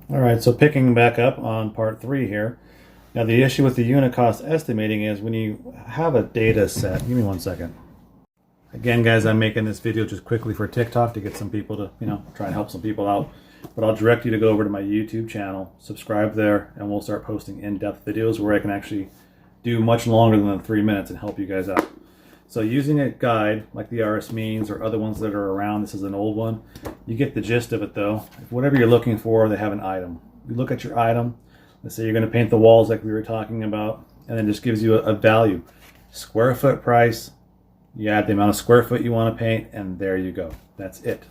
All right, so picking back up on part 3 here. Now the issue with the unit cost estimating is when you have a data set. Give me 1 second. Again, guys, I'm making this video just quickly for TikTok to get some people to, try and help some people out. But I'll direct you to go over to my YouTube channel, subscribe there, and we'll start posting in-depth videos where I can actually do much longer than 3 minutes and help you guys out. So using a guide like the RS Means or other ones that are around, this is an old one, you get the gist of it though. Whatever you're looking for, they have an item. You look at your item, let's say you're going to paint the walls like we were talking about, and then it just gives you a value. Square foot price, you add the amount of square foot you want to paint, and there you go. That's it.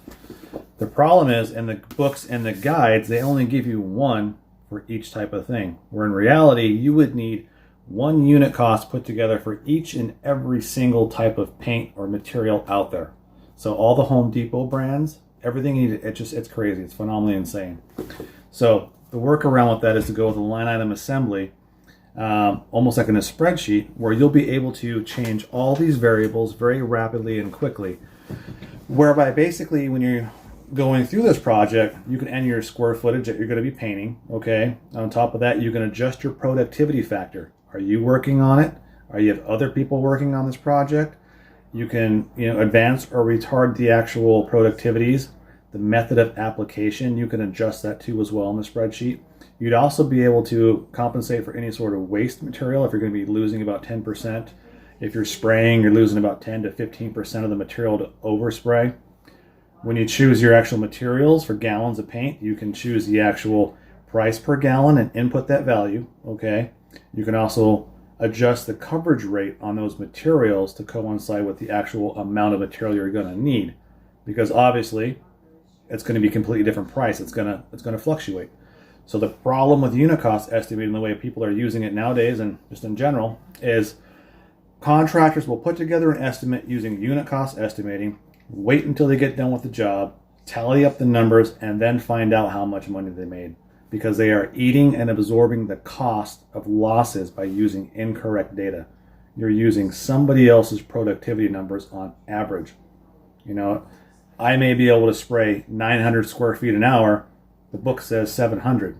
The problem is in the books and the guides, they only give you one for each type of thing, where in reality, you would need one unit cost put together for each and every single type of paint or material out there. So all the Home Depot brands, everything you need, it's crazy. It's phenomenally insane. So the workaround with that is to go with a line item assembly, almost like in a spreadsheet, where you'll be able to change all these variables very rapidly and quickly. Whereby basically when you're going through this project, you can enter your square footage that you're going to be painting, okay? On top of that, you can adjust your productivity factor. Are you working on it? Are you have other people working on this project? You can, advance or retard the actual productivities. The method of application, you can adjust that too as well in the spreadsheet. You'd also be able to compensate for any sort of waste material if you're going to be losing about 10%. If you're spraying, you're losing about 10 to 15% of the material to overspray. When you choose your actual materials for gallons of paint, you can choose the actual price per gallon and input that value, okay? You can also adjust the coverage rate on those materials to coincide with the actual amount of material you're going to need, because obviously it's going to be a completely different price. It's going to fluctuate. So the problem with unit cost estimating, the way people are using it nowadays and just in general, is contractors will put together an estimate using unit cost estimating, wait until they get done with the job, tally up the numbers, and then find out how much money they made, because they are eating and absorbing the cost of losses by using incorrect data. You're using somebody else's productivity numbers on average. I may be able to spray 900 square feet an hour. The book says 700.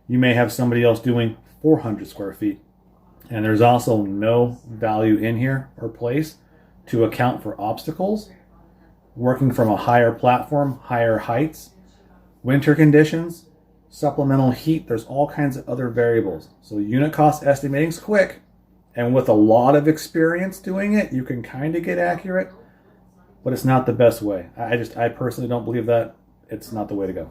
You may have somebody else doing 400 square feet. And there's also no value in here or place to account for obstacles, working from a higher platform, higher heights, winter conditions, supplemental heat. There's all kinds of other variables. So unit cost estimating is quick, and with a lot of experience doing it, you can kind of get accurate, but it's not the best way. I personally don't believe that. It's not the way to go.